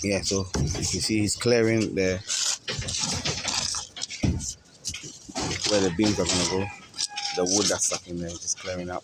Yeah, so you can see he's clearing where the beams are gonna go. The wood that's stuck in there, just clearing up.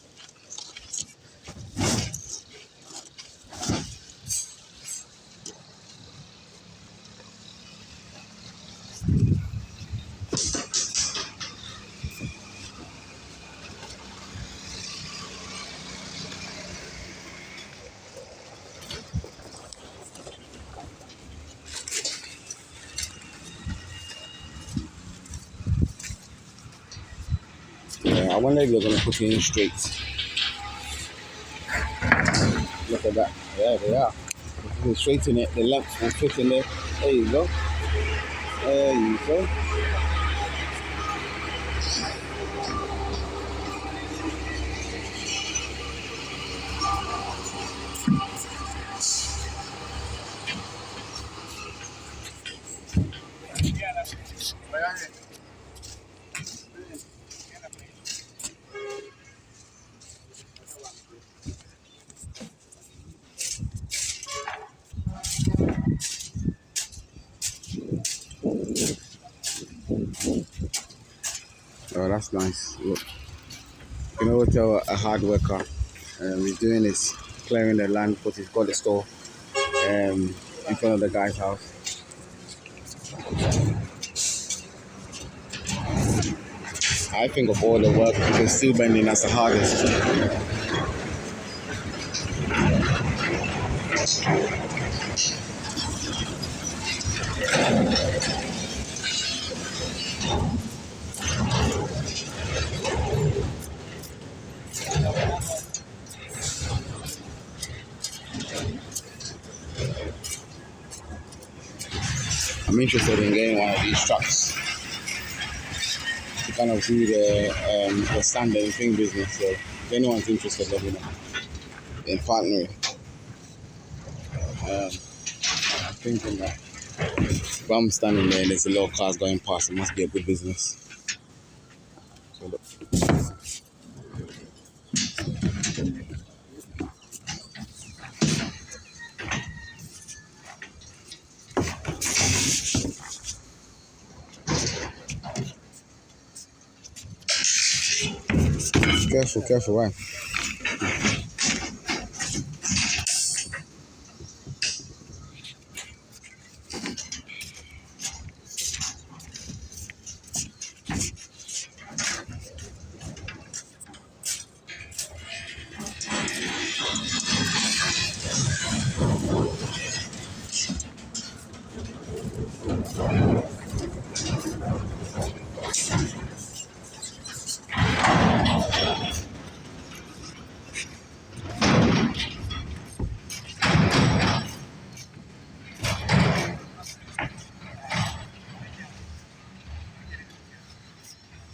Yeah, I wonder if they're gonna put it in straight. Look at that. Yeah, they are. If they straighten it, the length will fit in there. There you go. There you go. Oh, that's nice. Look, you know what a hard worker he's doing is clearing the land because he's got the store in front of the guy's house. I think of all the work because steel bending that's the hardest. I'm interested in getting one of these trucks to kind of do the standing thing business. So if anyone's interested, let me know. In partnering, I'm thinking that if I'm standing there and there's a lot of cars going past, it must be a good business. So look. Careful, careful, why?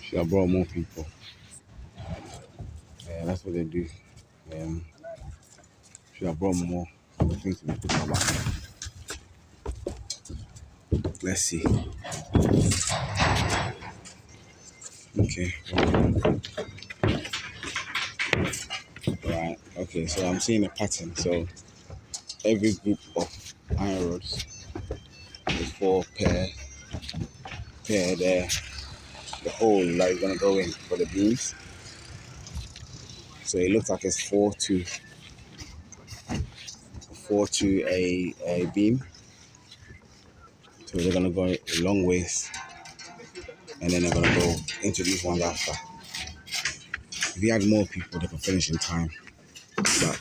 Should have brought more people. Yeah, that's what they do. Should have brought more things to be put about. Let's see. Okay. Right. Okay. So I'm seeing a pattern. So every group of iron rods is four pair there. The hole that is gonna go in for the beams. So it looks like it's four to a beam. So they're gonna go a long ways, and then they're gonna go into these ones after. If you had more people, they can finish in time. But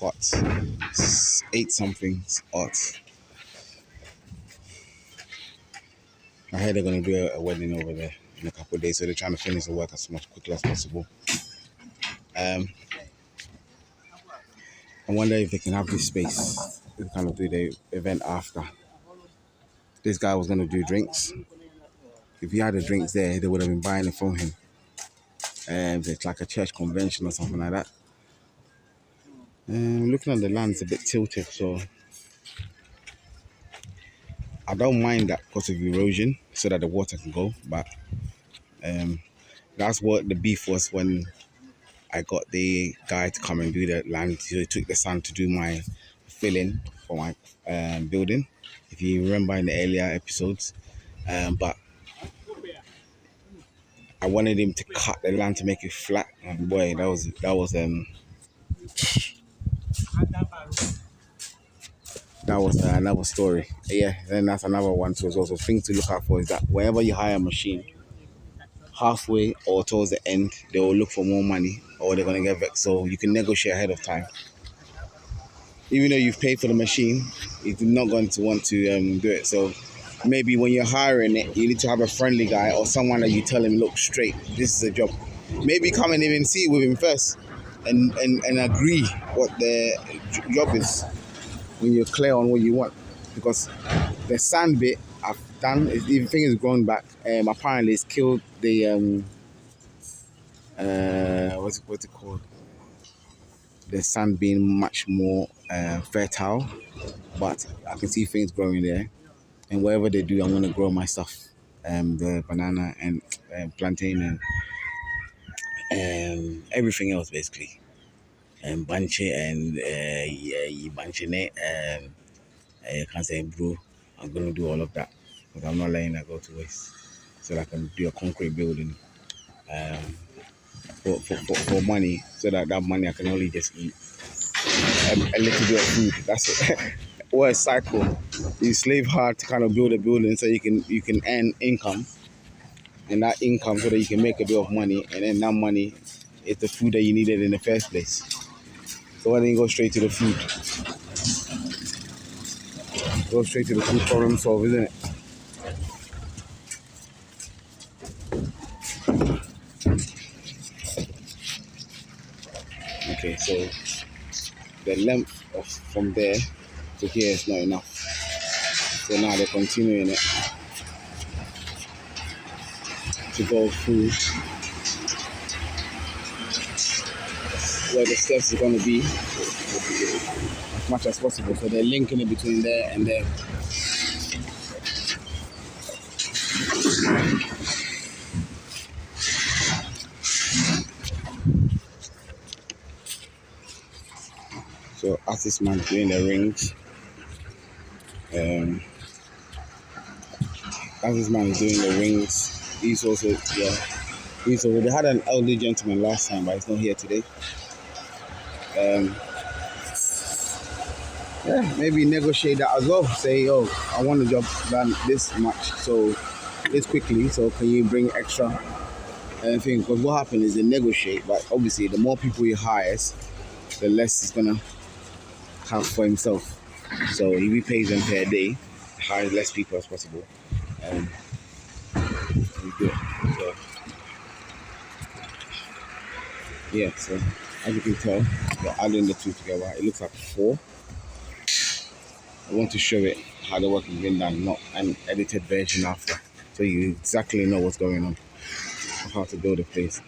hot, 8 something hot. I heard they're gonna do a wedding over there in a couple of days, so they're trying to finish the work as much quickly as possible. I wonder if they can have this space to kind of do the event after. This guy was gonna do drinks. If he had the drinks there, they would have been buying it from him. It's like a church convention or something like that. Looking at the land, it's a bit tilted, so I don't mind that because of erosion, so that the water can go. But that's what the beef was when I got the guy to come and do the land. So he took the sand to do my filling for my building. If you remember in the earlier episodes, but I wanted him to cut the land to make it flat. And boy, that was another story. Yeah, then that's another one. So it's also thing to look out for is that whenever you hire a machine, halfway or towards the end, they will look for more money or they're gonna get vexed. So you can negotiate ahead of time. Even though you've paid for the machine, you're not going to want to do it. So maybe when you're hiring it, you need to have a friendly guy or someone that you tell him, look straight, this is a job. Maybe come and even see it with him first and agree what the job is when you're clear on what you want. Because the sand bit I've done, the thing is grown back. Apparently it's killed the, what's it called? The sand being much more fertile, but I can see things growing there. And wherever they do, I'm gonna grow my stuff, the banana and plantain and everything else basically, and banche and yeah, banchine and I can't say bro. I'm gonna do all of that because I'm not letting that go to waste. So that I can do a concrete building um, for money, so that money I can only just eat a little bit of food. That's it. Or a cycle. You slave hard to kind of build a building so you can earn income, and that income so that you can make a bit of money, and then that money is the food that you needed in the first place. So why don't you go straight to the food? Go straight to the food, problem solve, isn't it? Okay, so the length of from there to here is not enough. So now they're continuing it to go through where the steps are going to be as much as possible. So they're linking it between there and there. So as this man doing the rings, as this man is doing the rings, he's also, yeah, he's also, they had an elderly gentleman last time, but he's not here today. Um, yeah, maybe negotiate that as well. Say, oh, I want the job done this much, so this quickly, so can you bring extra anything? Because what happens is they negotiate, but obviously the more people he hires, the less he's gonna have for himself. So if he pays them per day, hire less people as possible. We do it. So yeah, so as you can tell, we're adding the two together. It looks like 4. I want to show it how the work is being done, not an edited version after. So you exactly know what's going on, how to build a place.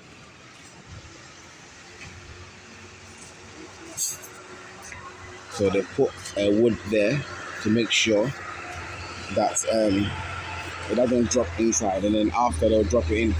So they put wood there to make sure that it doesn't drop inside, and then after they'll drop it in.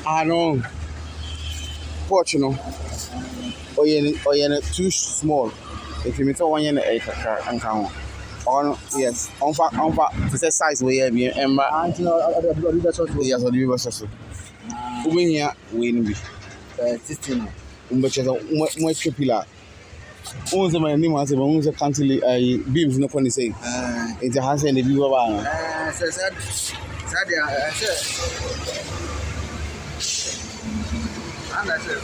Ah no, porch no. Oye too small. If you meet one yen a kakra and count. On yes, on to size we have here and Anti the sort of yes, or the river so. Win here, win be. 16. Umbeche much pillar. Unze my name was a country beams no funny say. It's a house and the viewer. Said and I said,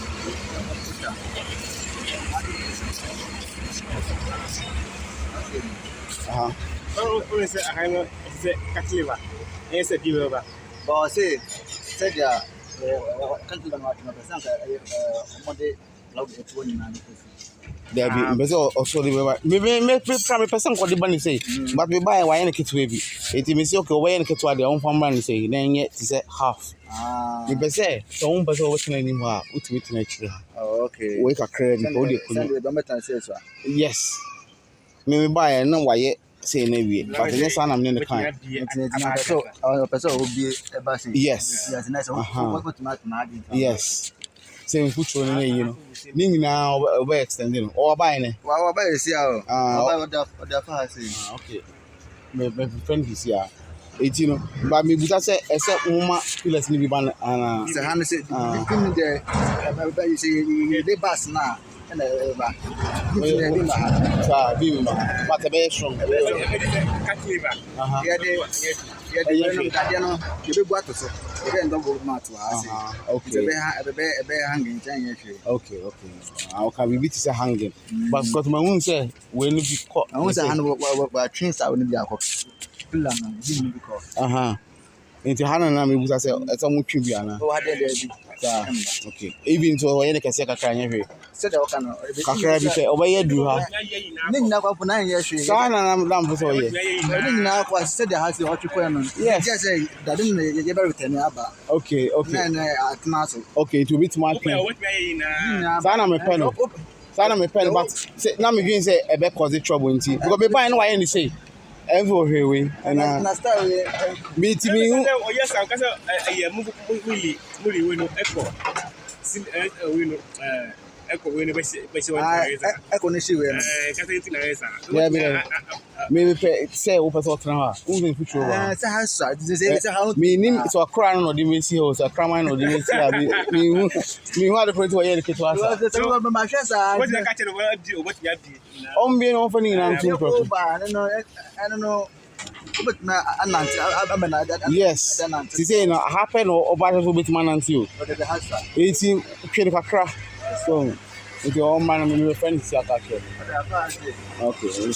Oh, say I know it's a Catliva. It's a giver. but say, said ya, country percent Monday, love it 29%. There be better also the way. Maybe some person called the bunny say, but we buy wine kit baby. It means okay, wine kit to their own farm say, then yet to say half. You be say, so one person watching anymore, what's waiting actually. Oh, okay. Wake a credit, yes. Me buy and no why say maybe, but the next one I'm in the kind. So, our person will be a bus. Yes. Yes, nice. Yes. Same put you in, Ning now we're extending or buying it. Well, about is here. What the fast is. Okay. My friend is here. 18, but me, but I say, except Uma, let's leave ban and the hand said, you see, the bus now. And but a very strong. Catliva. Okay. I'll can be beat hanging. But because my wound say, when you caught, I want to handle trains out in the into Hannah, I mean, I say, it's a much tribute. Okay. Even to a can say a can said, Kakra bi say obeye du ha. Nina kwa for 9 years. Sana na lambo so ye. Nina kwa said the house what you no. Yes. Just say that didn't you better return aba. Okay. Na atmaso. Okay, to bit mark. Sana me pen. Sana me pen but say na me green say e be cause trouble nti. Because me buy no why any say. Envo hewe na start me ti me hu. Oh yes, I cause muri we no echo. We no echo we no be one. Echo ni shi we no. Kasa na resa. Yeah, me pe say o person tran ha. Who fit show ba. Say how so. Say how me nim so akra no dey me see o so akra man no dey me see abi. Me hu ade point we ye ke to asa. So me ma hwe sa. What you catch no what you be. On be no funny na ntu pro. I don't know. But na ananti yes. Ti say no happen o ba so bit man anti o. the house. 18 twe kakra. So, if you all man me friend see akake. Okay. Okay,